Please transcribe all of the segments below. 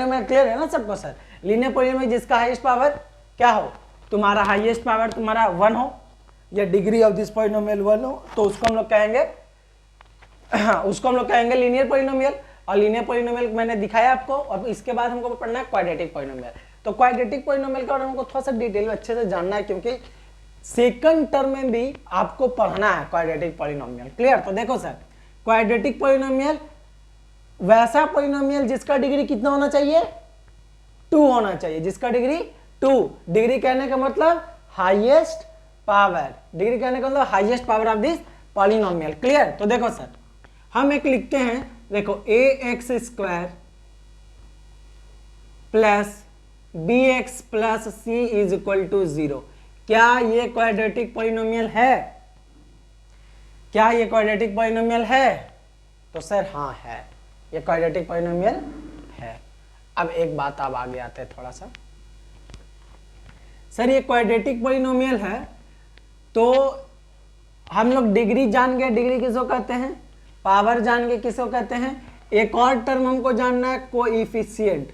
Polynomial clear है ना सबको सर? लीनियर पॉलिनोमियल जिसका हाईएस्ट पावर क्या हो, तुम्हारा हाईएस्ट पावर तुम्हारा 1 हो या डिग्री ऑफ दिस पॉलिनोमियल 1 हो, तो उसको हम लोग कहेंगे लीनियर पॉलिनोमियल। और लीनियर पॉलिनोमियल मैंने दिखाया आपको। और इसके बाद हमको पढ़ना है क्वाड्रेटिक पॉलिनोमियल। तो क्वाड्रेटिक पॉलिनोमियल का हमको थोड़ा सा डिटेल में अच्छे से जानना है, क्योंकि सेकंड टर्म में भी आपको पढ़ना है क्वाड्रेटिक पॉलिनोमियल। क्लियर? तो देखो सर, क्वाड्रेटिक पॉलिनोमियल वैसा पॉलिनोमियल जिसका डिग्री कितना होना चाहिए, 2 होना चाहिए, जिसका डिग्री 2। डिग्री कहने का मतलब हाईएस्ट पावर, डिग्री कहने का मतलब highest power of this polynomial. Clear? तो देखो सर, हम एक लिखते हैं, देखो ax square plus bx plus c is equal to 0। क्या ये क्वाड्रेटिक पॉलिनोमियल है? क्या ये क्वाड्रेटिक पॉलिनोमियल है? तो सर हाँ है, ये क्वाड्रेटिक पॉलिनोमियल है। अब एक बात अब आगे आते हैं थोड़ा सा। सर ये क्वाड्रेटिक पॉलिनोमियल है, तो हम लोग डिग्री जान गए, डिग्री किसको कहते हैं, पावर जान गए किसको कहते हैं। एक और टर्म हमको जानना है, कोएफिशिएंट।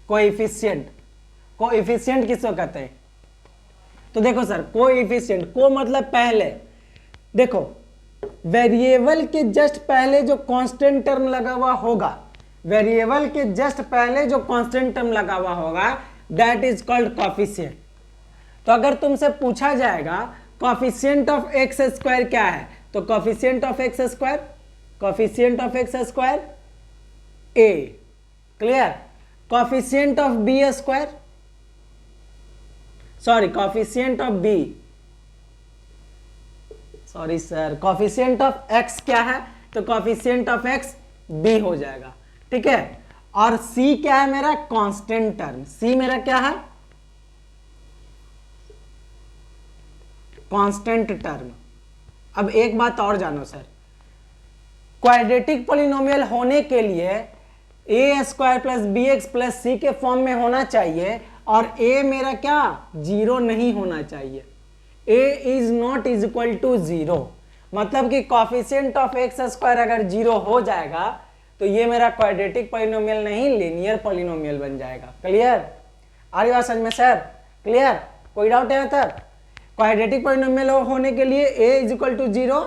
कोएफिशिएंट, कोएफिशिएंट किसको कहते हैं? तो देखो सर, कोएफिशिएंट, को मतलब पहले, देखो वेरिएबल के जस्ट पहले जो कांस्टेंट टर्म लगा हुआ होगा, वेरिएबल के जस्ट पहले जो कांस्टेंट टर्म लगा हुआ होगा, दैट इज कॉल्ड कोएफिशिएंट। तो अगर तुमसे पूछा जाएगा कोएफिशिएंट ऑफ एक्स स्क्वायर क्या है, तो coefficient of X square, coefficient of X square a। Clear? Coefficient of B square, sorry coefficient of B, sorry sir, coefficient of X क्या है, तो कोएफिशिएंट ऑफ एक्स b हो जाएगा। ठीक है? और c क्या है मेरा, कांस्टेंट टर्म। c मेरा क्या है, कांस्टेंट टर्म। अब एक बात और जानो सर, क्वाड्रेटिक पॉलिनोमियल होने के लिए a square plus B X plus C के फॉर्म में होना चाहिए, और a मेरा क्या, 0 नहीं होना चाहिए। a is not is equal to 0, मतलब कि कोएफिशिएंट ऑफ एक्स स्क्वायर अगर 0 हो जाएगा तो ये मेरा क्वाड्रेटिक पॉलिनोमियल नहीं, लीनियर पॉलिनोमियल बन जाएगा। क्लियर? आ रही बात समझ में सर? क्लियर? कोई डाउट है तक? क्वाड्रेटिक पॉलिनोमियल होने के लिए a इज इक्वल टू 0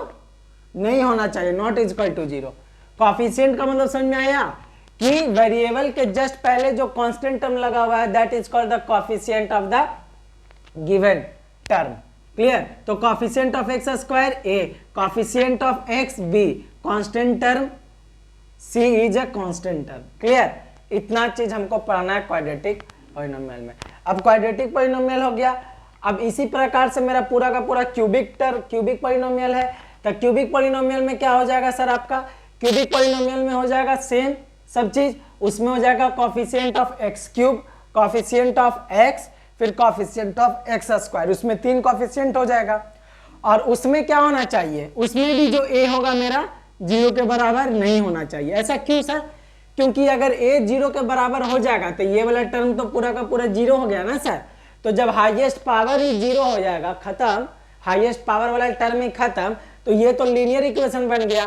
नहीं होना चाहिए, not is equal to 0। Coefficient का मतलब समझ में आया कि वेरिएबल के जस्ट पहले जो कांस्टेंट टर्म लगा हुआ है, that is called the coefficient of the given term. Clear? तो coefficient of X square a, coefficient of X b, constant term c is a constant term. Clear? इतना चीज हमको पढ़ना है क्वाड्रेटिक पॉलिनोमियल में। अब क्वाड्रेटिक पॉलिनोमियल हो गया। अब इसी प्रकार से मेरा पूरा का पूरा क्यूबिक पॉलिनोमियल है। तो क्यूबिक पॉलिनोमियल में क्या हो जाएगा सर आपका, क्यूबिक पॉलिनोमियल में हो जाएगा सेम सब चीज, उसमें हो जाएगा coefficient of x cube, coefficient of x, फिर कोएफिशिएंट ऑफ एक्स स्क्वायर, उसमें 3 कोएफिशिएंट हो जाएगा। और उसमें क्या होना चाहिए, उसमें भी जो a होगा मेरा 0 के बराबर नहीं होना चाहिए। ऐसा क्यों सर? क्योंकि अगर a 0 के बराबर हो जाएगा तो ये वाला टर्म तो पूरा का पूरा 0 हो गया ना सर। तो जब हाईएस्ट पावर ही 0 हो जाएगा, खत्म, हाईएस्ट पावर वाला टर्म ही खत्म, तो ये तो लीनियर इक्वेशन बन गया।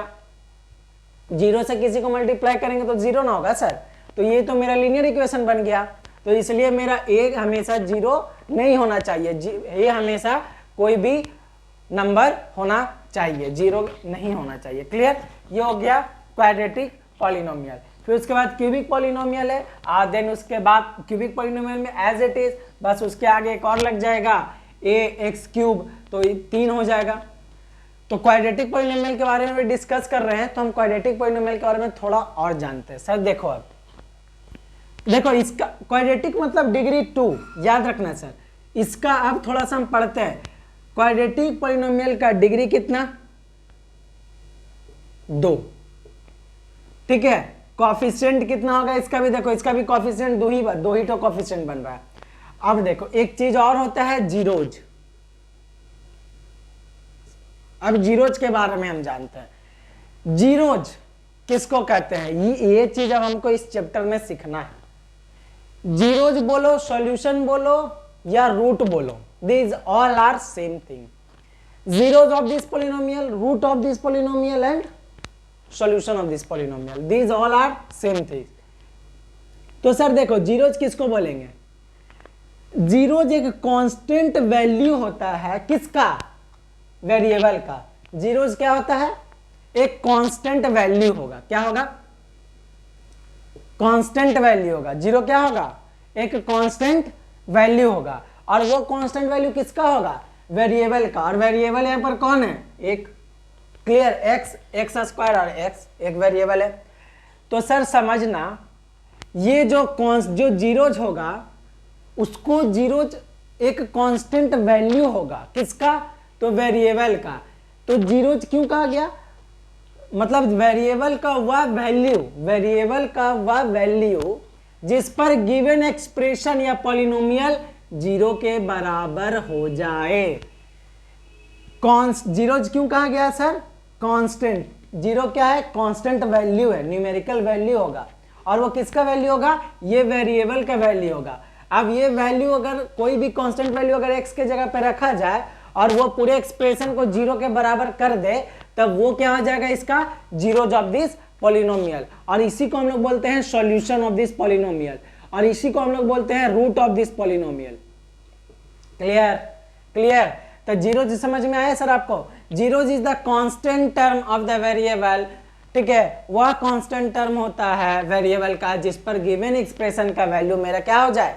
0 से किसी को मल्टीप्लाई करेंगे तो 0 ना होगा सर, तो ये तो मेरा लीनियर इक्वेशन बन गया। तो इसलिए मेरा a हमेशा 0 नहीं होना चाहिए, a हमेशा कोई भी नंबर होना चाहिए, 0 नहीं होना चाहिए। क्लियर? ये हो गया क्वाड्रेटिक पॉलिनोमियल। फिर उसके बाद क्यूबिक पॉलिनोमियल है, देन उसके बाद क्यूबिक पॉलिनोमियल में एज इट इज, बस उसके आगे एक और लग जाएगा ax क्यूब, तो 3 हो जाएगा। तो क्वाड्रेटिक पॉलिनोमियल के बारे में भी डिस्कस कर रहे हैं, तो हम क्वाड्रेटिक पॉलिनोमियल के बारे में थोड़ा और जानते हैं। सर देखो, अब देखो इसका क्वाड्रेटिक मतलब डिग्री 2, याद रखना सर। इसका अब थोड़ा सा हम पढ़ते हैं। क्वाड्रेटिक पॉलिनोमियल का डिग्री कितना, 2। ठीक है? कोएफिशिएंट कितना होगा इसका भी, देखो इसका भी कोएफिशिएंट 2 ही तो कोएफिशिएंट बन रहा है। अब देखो एक चीज और होता है, जीरोज। अब जीरोज के बारे में हम जानते हैं। जीरोज किसको कहते हैं, ये चीज अब हमको इस चैप्टर में सीखना है। जीरोज बोलो, सॉल्यूशन बोलो या रूट बोलो, these all are same thing. zeros of this polynomial, root of this polynomial and solution of this polynomial, these all are same things. तो सर देखो जीरोज किसको बोलेंगे, जीरोज एक कांस्टेंट वैल्यू होता है किसका, वेरिएबल का। जीरोज क्या होता है, एक कांस्टेंट वैल्यू होगा, क्या होगा, कांस्टेंट वैल्यू होगा। जीरो क्या होगा, एक कांस्टेंट वैल्यू होगा, और वो कांस्टेंट वैल्यू किसका होगा, वेरिएबल का। और वेरिएबल यहां पर कौन है, एक क्लियर एक्स, एक्स स्क्वायर और एक्स एक वेरिएबल है। तो सर समझना ये जो जीरोज होगा उसको जीरोज एक कांस्टेंट वैल्यू होगा किसका, तो वेरिएबल का। तो जीरोज क्यों कहा गया, मतलब वेरिएबल का वह वैल्यू, वेरिएबल का वह वैल्यू जिस पर गिवन एक्सप्रेशन या पॉलिनोमियल जीरो के बराबर हो जाए। जीरोज क्यों कहा गया सर, कांस्टेंट। जीरो क्या है, कांस्टेंट वैल्यू है, न्यूमेरिकल वैल्यू होगा, और वो किसका वैल्यू होगा, ये वेरिएबल का वैल्यू होगा। अब ये वैल्यू अगर कोई भी कांस्टेंट वैल्यू अगर एक्स के जगह पे रखा जाए और वो पूरे एक्सप्रेशन को जीरो के बराबर कर दे, तब वो क्या हो जाएगा, इसका जीरोज ऑफ दिस पॉलिनोमियल। और इसी को हम लोग बोलते हैं सॉल्यूशन ऑफ दिस पॉलिनोमियल, और इसी को हम लोग बोलते हैं root of this polynomial. Clear, clear. तो जीरोज समझ में आया सर आपको, zeros is the constant term of the variable, ठीक है, वह कांस्टेंट टर्म होता है वेरिएबल का जिस पर गिवन एक्सप्रेशन का वैल्यू मेरा क्या हो जाए,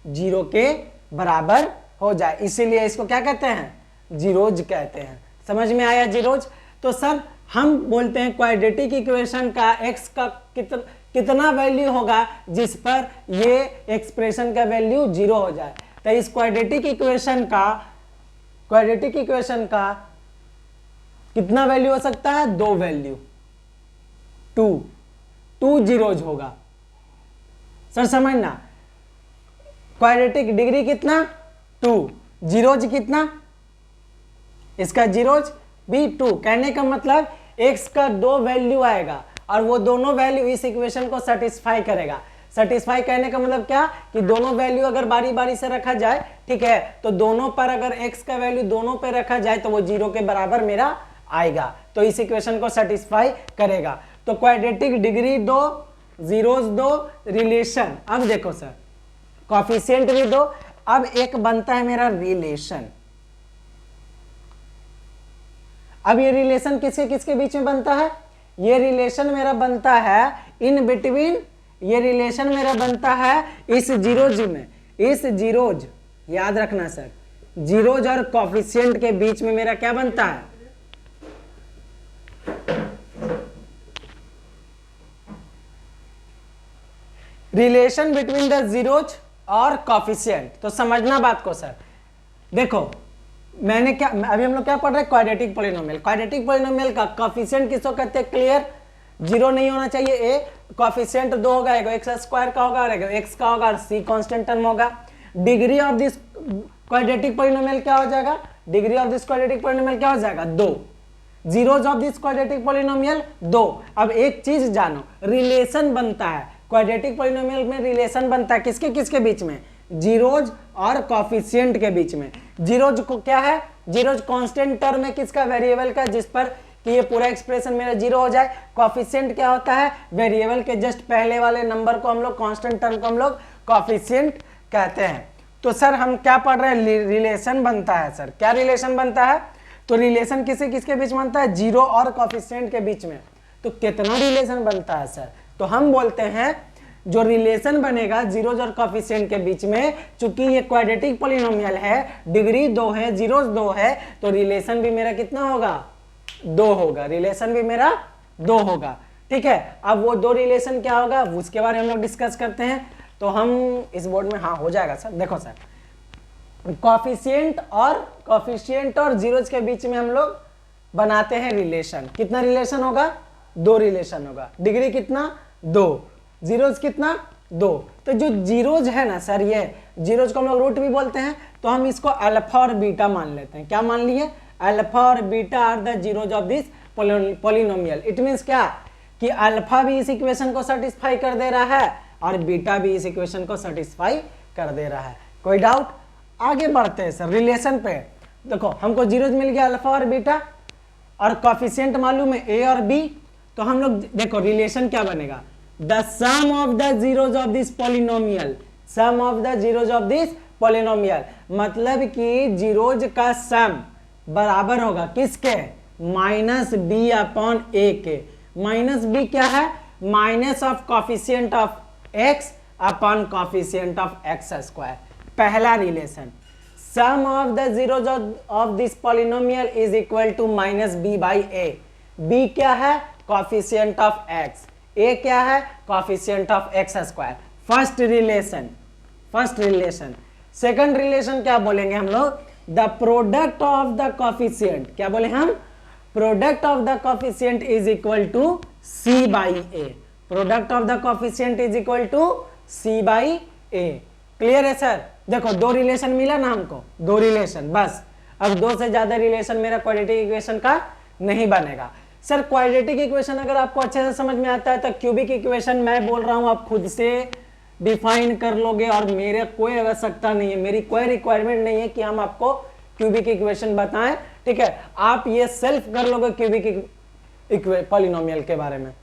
जीरो के बराबर हो जाए, इसीलिए इसको क्या कहते हैं, जीरोज कहते हैं। समझ में आया जीरोज। तो सर हम बोलते हैं क्वाड्रेटिक इक्वेशन का एक्स का कितना वैल्यू होगा जिस पर ये एक्सप्रेशन का वैल्यू जीरो हो जाए। तो इस क्वाड्रेटिक इक्वेशन का कितना वैल्यू हो सकता है, दो वैल्यू, टू जीरोज होगा। सर समझना, क्वाड्रेटिक डिग्री कितना, 2, जीरोज कितना, इसका जीरोज भी 2। कहने का मतलब x का दो वैल्यू आएगा और वो दोनों वैल्यू इस इक्वेशन को सेटिस्फाई करेगा। सेटिस्फाई कहने का मतलब क्या, कि दोनों वैल्यू अगर बारी बारी से रखा जाए, ठीक है, तो दोनों पर अगर x का वैल्यू दोनों पे रखा जाए तो वो जीरो के बराबर मेरा आएगा, तो इस इक्वेशन को सेटिस्फाई करेगा। तो क्वाड्रेटिक डिग्री 2, जीरोज 2, रिलेशन। अब देखो सर कॉफिशिएंट भी 2, अब एक बनता है मेरा रिलेशन। अब ये रिलेशन किसके किसके बीच में बनता है, ये रिलेशन मेरा बनता है इन बिटवीन, ये रिलेशन मेरा बनता है इस जीरोज में, इस जीरोज, याद रखना सर, जीरोज और कॉफिशिएंट के बीच में मेरा क्या बनता है, रिलेशन बिटवीन द जीरोज और कॉफिशिएंट। तो समझना बात को सर, देखो मैंने क्या, अभी हम लोग क्या पढ़ रहे हैं, क्वाड्रेटिक पॉलिनोमियल। क्वाड्रेटिक पॉलिनोमियल का कॉफिशिएंट किसको कहते हैं, क्लियर, जीरो नहीं होना चाहिए, ए कॉफिशिएंट 2 होगा, एक एक्स स्क्वायर का होगा और एक एक्स का होगा और सी कांस्टेंट टर्म होगा। Degree of this quadratic polynomial क्या हो जाएगा, degree of this quadratic polynomial क्या हो जाएगा, 2। Zeros of this quadratic polynomial 2। अब एक चीज जानो, रिलेशन बनता है क्वाड्रेटिक पॉलिनोमियल में, रिलेशन बनता है किसके किसके बीच में, जीरोज और कॉफिशिएंट के बीच में। जीरोज को क्या है, जीरोज कांस्टेंट टर्म है किसका, वेरिएबल का, जिस पर कि ये पूरा एक्सप्रेशन मेरा जीरो हो जाए। कॉफिशिएंट क्या होता है, वेरिएबल के जस्ट पहले वाले नंबर को हम लोग, कांस्टेंट टर्म को हम लोग कॉफिशिएंट कहते हैं। तो सर हम क्या पढ़ रहे हैं, रिलेशन बनता है सर, क्या रिलेशन बनता है, तो रिलेशन किसके किसके बीच बनता है, जीरो और कॉफिशिएंट के बीच में। तो कितना रिलेशन बनता है सर, तो हम बोलते हैं जो रिलेशन बनेगा जीरोज और कॉफिशिएंट के बीच में, चूंकि ये क्वाड्रेटिक पॉलिनोमियल है, डिग्री 2 है, जीरोज 2 है, तो रिलेशन भी मेरा कितना होगा, 2 होगा, रिलेशन भी मेरा 2 होगा। ठीक है, अब वो 2 रिलेशन क्या होगा उसके बारे में हम लोग डिस्कस करते हैं। तो हम इस बोर्ड में, हाँ हो जाएगा सर, देखो सर कॉफिशिएंट और जीरोज के बीच में हम लोग बनाते हैं रिलेशन। कितना रिलेशन होगा, 2 रिलेशन होगा। डिग्री कितना, 2, जीरोज कितना, 2। तो जो जीरोज है ना सर, ये जीरोज को हम लोग रूट भी बोलते हैं, तो हम इसको अल्फा और बीटा मान लेते हैं। क्या मान लिए, अल्फा और beta are the zeros of this polynomial. It means क्या, कि अल्फा भी इस इक्वेशन को सेटिस्फाई कर दे रहा है और बीटा भी इस इक्वेशन को सेटिस्फाई कर दे रहा है। कोई डाउट, आगे बढ़ते हैं सर रिलेशन पे। देखो हमको जीरोज मिल गया अल्फा और बीटा, और कॉफिशिएंट मालूम है ए और बी, तो हम लोग देखो रिलेशन क्या बनेगा, the sum of the zeros of this polynomial, sum of the zeros of this polynomial, मतलब कि जीरोज का सम बराबर होगा किसके, माइनस बी अपॉन ए के। माइनस बी क्या है, minus of coefficient of X upon coefficient of X square. पहला relation, sum of the zeros of this polynomial is equal to minus B by A. B क्या है, coefficient of X, A क्या है, coefficient of X square. First relation, first relation. Second relation क्या बोलेंगे हम लोग, the product of the coefficient, क्या बोले हम, product of the coefficient is equal to C by A. Product of the coefficient is equal to C by A. Clear है sir? देखो दो रिलेशन मिला ना हमको, दो रिलेशन बस। अब दो से ज्यादा रिलेशन मेरा क्वाड्रेटिक इक्वेशन का नहीं बनेगा। सर क्वाड्रेटिक इक्वेशन अगर आपको अच्छे से समझ में आता है तो क्यूबिक इक्वेशन मैं बोल रहा हूं आप खुद से डिफाइन कर लोगे, और मेरे कोई आवश्यकता नहीं है, मेरी कोई रिक्वायरमेंट नहीं है कि हम आपको क्यूबिक इक्वेशन बताएं, ठीक है? आप ये सेल्फ कर लोगे क्यूबिक पॉलिनोमियल के बारे में,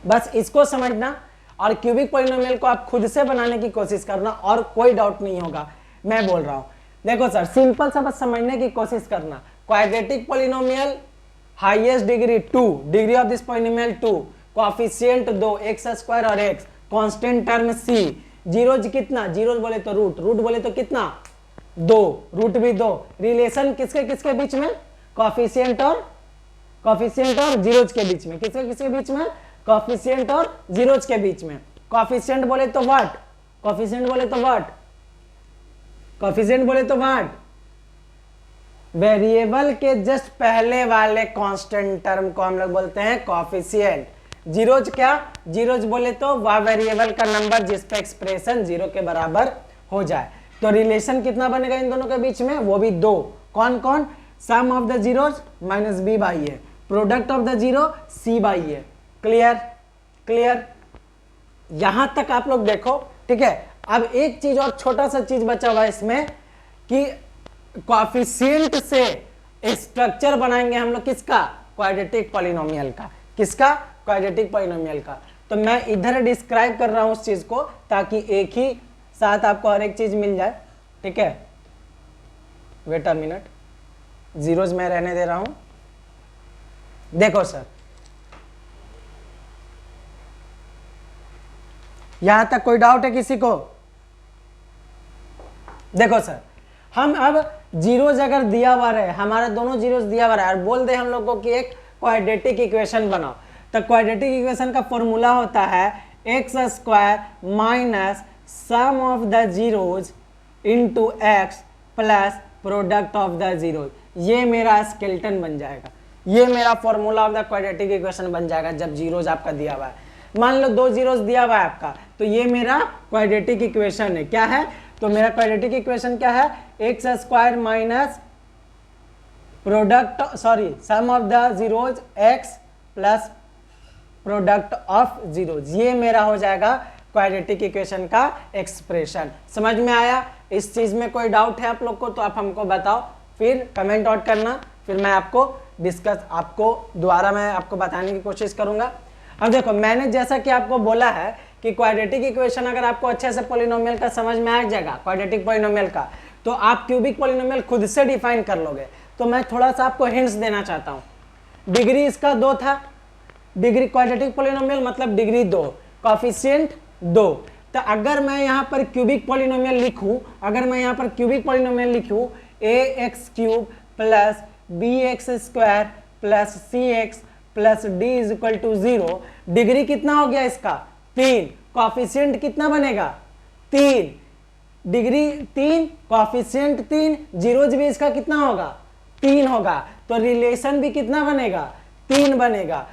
बस इसको समझना और क्यूबिक पॉलिनोमियल को आप खुद से बनाने की कोशिश करना, और कोई डाउट नहीं होगा मैं बोल रहा हूं। देखो सर सिंपल सा बस समझने की कोशिश करना, quadratic polynomial highest degree 2, degree of this polynomial 2, coefficient 2 x square और एक्स, कांस्टेंट टर्म सी, जीरोज कितना, जीरोज बोले तो रूट, रूट बोले तो कितना 2, रूट भी 2। रिलेशन किसके किसके बीच में, कोएफिशिएंट और जीरोज के बीच में, किसके किसके बीच में, कोएफिशिएंट और जीरोज के बीच में। कोएफिशिएंट बोले तो व्हाट, कोएफिशिएंट बोले तो व्हाट, कोएफिशिएंट बोले तो व्हाट, वेरिएबल के जस्ट पहले वाले कांस्टेंट टर्म को हम लोग बोलते हैं कोएफिशिएंट। जीरोज क्या, जीरोज बोले तो वह वेरिएबल का नंबर जिस पे एक्सप्रेशन जीरो के बराबर हो जाए। तो रिलेशन कितना बनेगा इन दोनों के बीच में, वो भी दो। कौन कौन, sum of the zeros minus B by A, product of the zero C by A. Clear, clear, यहां तक आप लोग देखो, ठीक है? अब एक चीज और छोटा सा चीज बचा हुआ है इसमें कि कोएफिशिएंट से स्ट्रक्चर बनाएंगे हम लोग किसका, क्वाड्रेटिक पॉलिनोमियल का। किसका, क्वाड्रेटिक पॉलिनोमियल का। तो मैं इधर डिस्क्राइब कर रहा हूं उस चीज को ताकि एक ही साथ आपको हर एक चीज मिल जाए, ठीक है? वेट अ मिनट, जीरोज मैं रहने दे रहा हूं। देखो सर यहां तक कोई डाउट है किसी को? देखो सर हम अब जीरोज अगर दिया हुआ रहे, हमारा दोनों जीरोज दिया हुआ रहा है और बोल दे हम लोगों को कि एक क्वाड्रेटिक इक्वेशन बनाओ, तो क्वाड्रेटिक इक्वेशन का फॉर्मूला होता है X square minus sum of the zeros into x plus product of the zeros. ये मेरा स्केलेटन बन जाएगा, ये मेरा formula of the quadratic equation बन जाएगा जब जीरोज आपका दिया हुआ है। मान लो दो जीरोज दिया हुआ है आपका, तो ये मेरा क्वाड्रेटिक इक्वेशन है। क्या है, तो मेरा क्वाड्रेटिक इक्वेशन क्या है, X square minus product sum of the zeros X plus product of zeros. ये मेरा हो जाएगा क्वाड्रेटिक इक्वेशन का एक्सप्रेशन। समझ में आया? इस चीज में कोई डाउट है आप लोग को तो आप हमको बताओ, फिर कमेंट आउट करना, फिर मैं आपको डिस्कस आपको दोबारा मैं आपको बताने की कोशिश करूंगा। अब देखो मैंने जैसा कि आपको बोला है कि क्वाड्रेटिक इक्वेशन अगर आपको अच्छे से पॉलिनोमियल का समझ में आ जाएगा, क्वाड्रेटिक पॉलिनोमियल का, तो आप क्यूबिक पॉलिनोमियल खुद से डिफाइन कर लोगे। तो मैं थोड़ा सा आपको हिंट्स देना चाहता हूँ। डिग्री इसका 2 था, डिग्री क्वाड्रेटिक पॉलिनोमियल मतलब डिग्री 2, कोएफिशिएंट 2। तो अगर मैं यहाँ पर क्यूबिक पॉलिनोमियल लिखूं, अगर मैं यहाँ पर क्यूबिक पॉलिनोमियल लिखूं ax cube plus bx square plus cx plus d is equal to 0, degree कितना हो गया इसका 3, कोएफिशिएंट कितना बनेगा 3, डिग्री 3, कोएफिशिएंट 3, जीरोज भी इसका कितना होगा 3 होगा, तो रिलेशन भी कितना बनेगा 3 बनेगा।